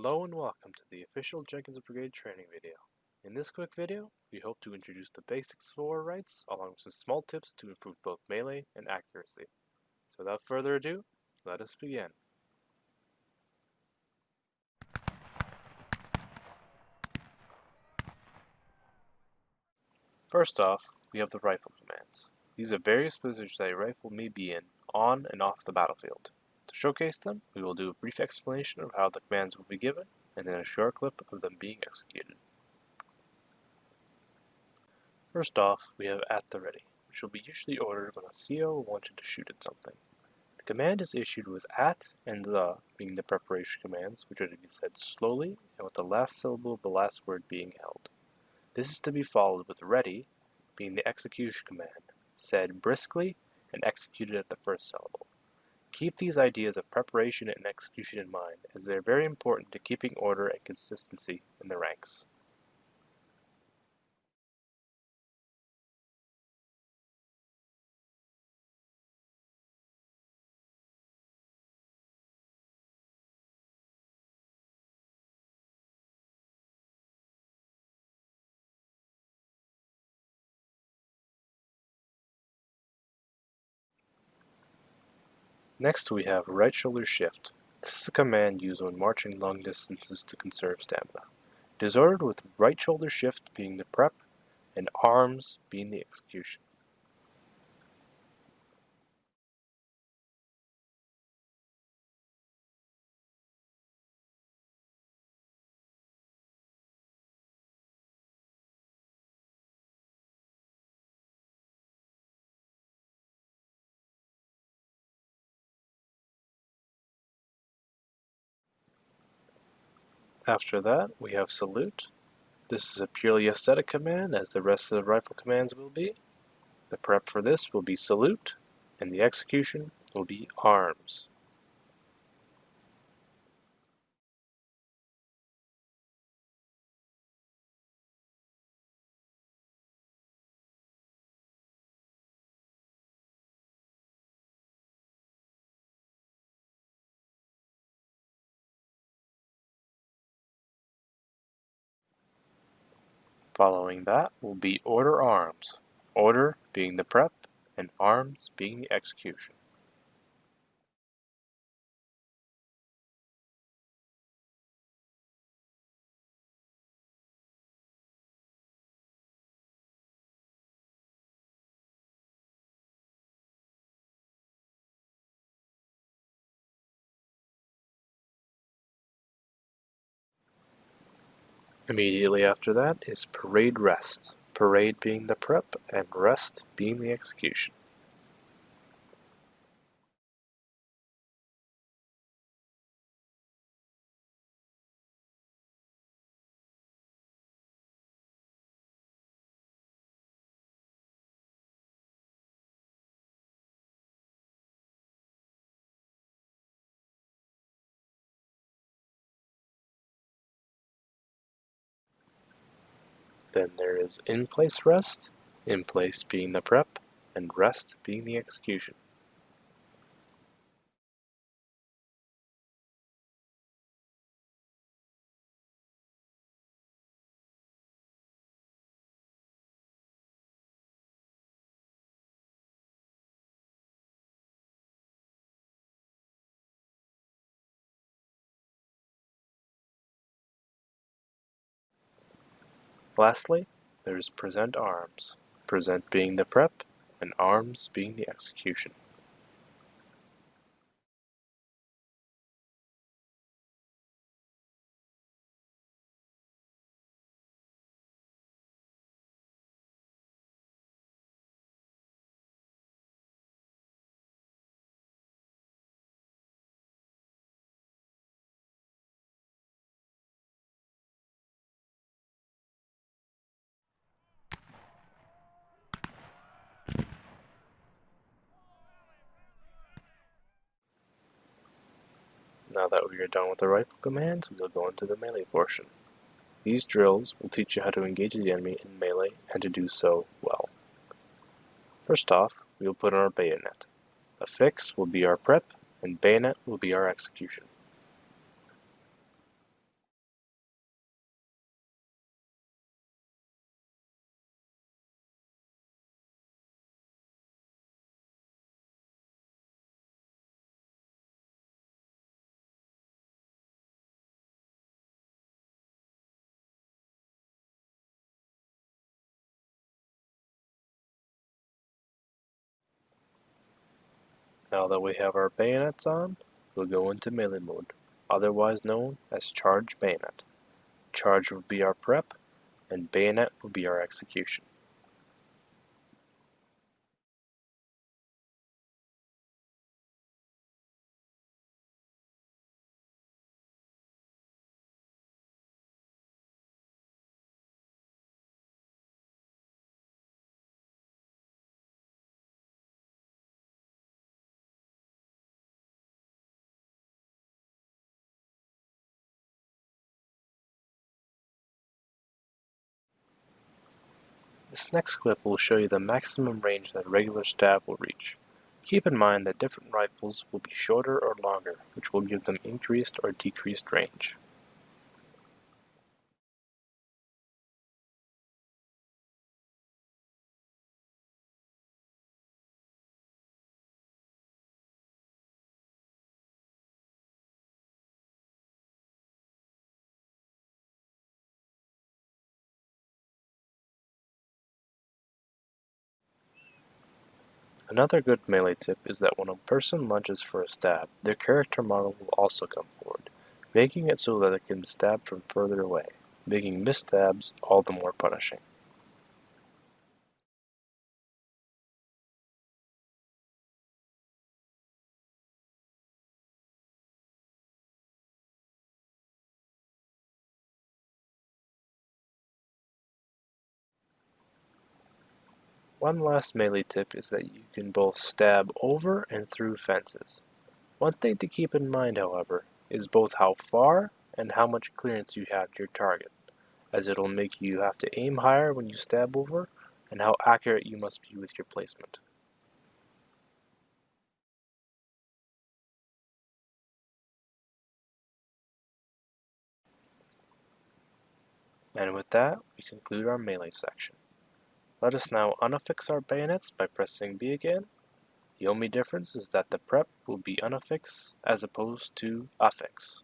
Hello and welcome to the official Jenkins Brigade training video. In this quick video, we hope to introduce the basics of war rights along with some small tips to improve both melee and accuracy. So without further ado, let us begin. First off, we have the rifle commands. These are various positions that a rifle may be in on and off the battlefield. To showcase them, we will do a brief explanation of how the commands will be given and then a short clip of them being executed. First off, we have at the ready, which will be usually ordered when a CO wants you to shoot at something. The command is issued with at and the being the preparation commands, which are to be said slowly and with the last syllable of the last word being held. This is to be followed with ready, being the execution command, said briskly and executed at the first syllable. Keep these ideas of preparation and execution in mind, as they are very important to keeping order and consistency in the ranks. Next we have right shoulder shift. This is a command used when marching long distances to conserve stamina. It is ordered with right shoulder shift being the prep and arms being the execution. After that, we have salute. This is a purely aesthetic command, as the rest of the rifle commands will be. The prep for this will be salute, and the execution will be arms. Following that will be order arms, order being the prep, and arms being the execution. Immediately after that is parade rest, parade being the prep and rest being the execution. Then there is in place rest, in place being the prep and rest being the execution. Lastly, there is present arms, present being the prep and arms being the execution. Now that we are done with the rifle commands, we will go into the melee portion. These drills will teach you how to engage the enemy in melee and to do so well. First off, we will put on our bayonet. Affix will be our prep, and bayonet will be our execution. Now that we have our bayonets on, we'll go into melee mode, otherwise known as charge bayonet. Charge will be our prep, and bayonet will be our execution. This next clip will show you the maximum range that a regular stab will reach. Keep in mind that different rifles will be shorter or longer, which will give them increased or decreased range. Another good melee tip is that when a person lunges for a stab, their character model will also come forward, making it so that it can stab from further away, making missed stabs all the more punishing. One last melee tip is that you can both stab over and through fences. One thing to keep in mind, however, is both how far and how much clearance you have to your target, as it'll make you have to aim higher when you stab over, and how accurate you must be with your placement. And with that, we conclude our melee section. Let us now unaffix our bayonets by pressing B again. The only difference is that the prep will be unaffix as opposed to affix.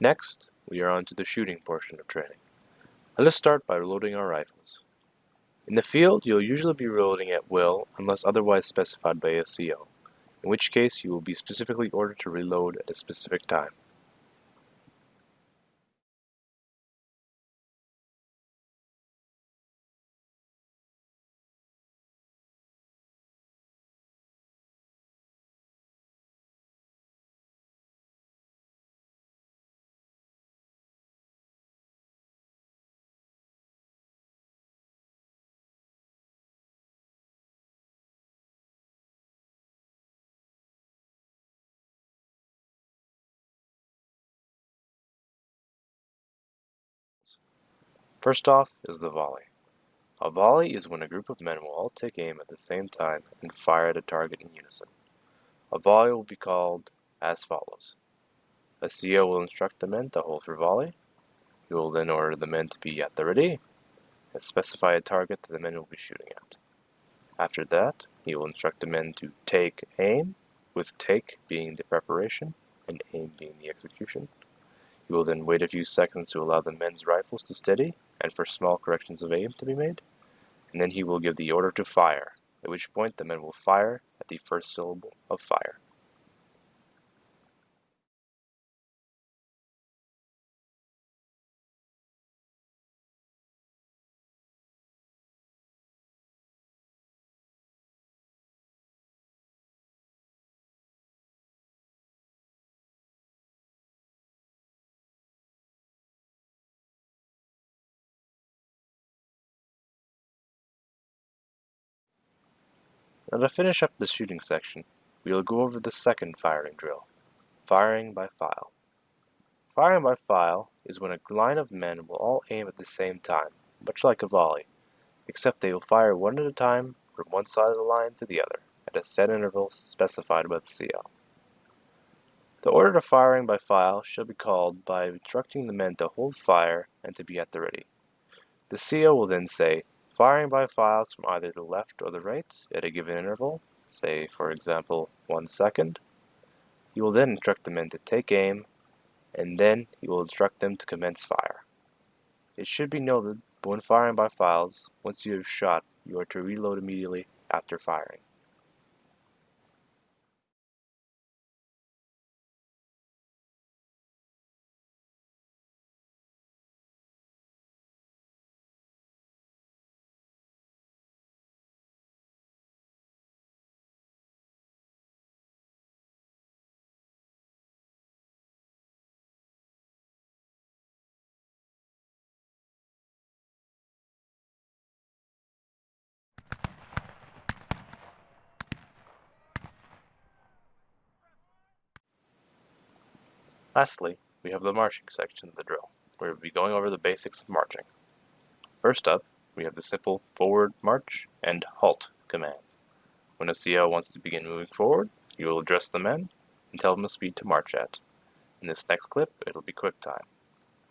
Next, we are on to the shooting portion of training. Let us start by reloading our rifles. In the field, you'll usually be reloading at will unless otherwise specified by a CO, in which case you will be specifically ordered to reload at a specific time. First off is the volley. A volley is when a group of men will all take aim at the same time and fire at a target in unison. A volley will be called as follows. A CO will instruct the men to hold for volley. He will then order the men to be at the ready and specify a target that the men will be shooting at. After that, he will instruct the men to take aim, with take being the preparation and aim being the execution. He will then wait a few seconds to allow the men's rifles to steady and for small corrections of aim to be made, and then he will give the order to fire, at which point the men will fire at the first syllable of fire. Now to finish up the shooting section, we will go over the second firing drill, firing by file. Firing by file is when a line of men will all aim at the same time, much like a volley, except they will fire one at a time from one side of the line to the other, at a set interval specified by the CO. The order to firing by file shall be called by instructing the men to hold fire and to be at the ready. The CO will then say, firing by files from either the left or the right at a given interval, say for example 1 second. He will then instruct the men to take aim, and then he will instruct them to commence fire. It should be noted that when firing by files, once you have shot, you are to reload immediately after firing. Lastly, we have the marching section of the drill, where we'll be going over the basics of marching. First up, we have the simple forward march and halt commands. When a CO wants to begin moving forward, you will address the men and tell them the speed to march at. In this next clip, it'll be quick time.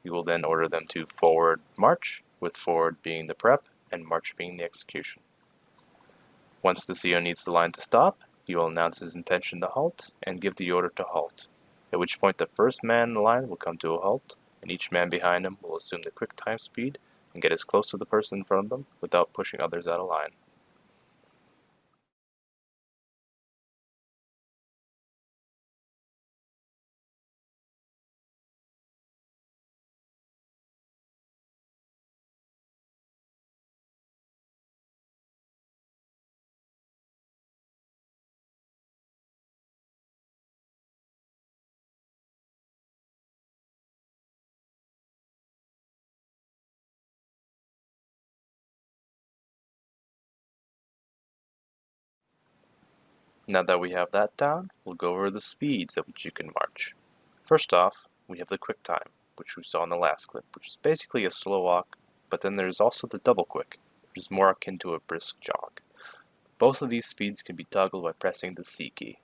You will then order them to forward march, with forward being the prep and march being the execution. Once the CO needs the line to stop, he will announce his intention to halt and give the order to halt, at which point the first man in the line will come to a halt, and each man behind him will assume the quick time speed and get as close to the person in front of them without pushing others out of line. Now that we have that down, we'll go over the speeds at which you can march. First off, we have the quick time, which we saw in the last clip, which is basically a slow walk, but then there's also the double quick, which is more akin to a brisk jog. Both of these speeds can be toggled by pressing the C key.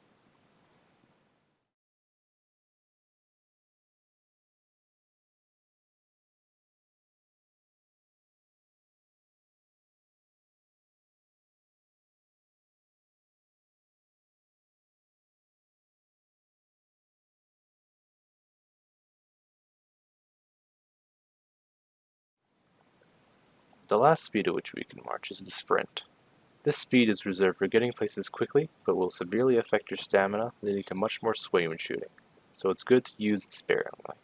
The last speed at which we can march is the sprint. This speed is reserved for getting places quickly, but will severely affect your stamina, leading to much more sway when shooting, so it's good to use it sparingly.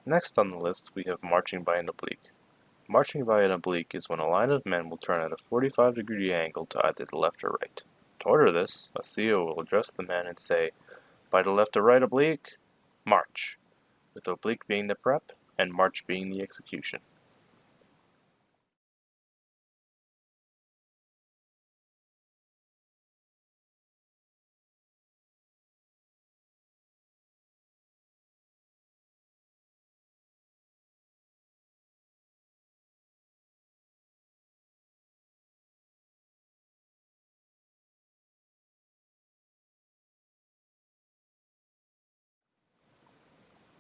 Next on the list, we have marching by an oblique. Marching by an oblique is when a line of men will turn at a 45-degree angle to either the left or right. To order this, a CO will address the men and say, by the left or right oblique, march, with oblique being the prep and march being the execution.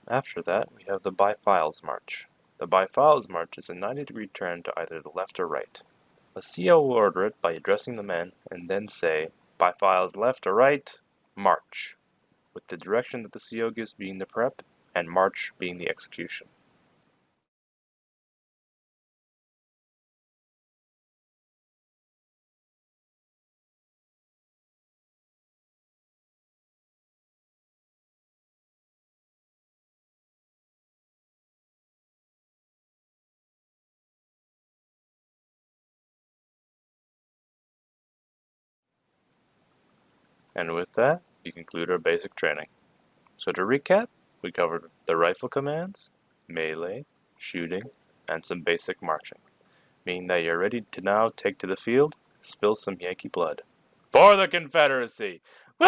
After that, we have the by files march. The by files march is a 90-degree turn to either the left or right. A CO will order it by addressing the men and then say, by files left or right, march, with the direction that the CO gives being the prep and march being the execution. And with that, we conclude our basic training. So to recap, we covered the rifle commands, melee, shooting, and some basic marching. meaning that you're ready to now take to the field, spill some Yankee blood. For the Confederacy! Woo!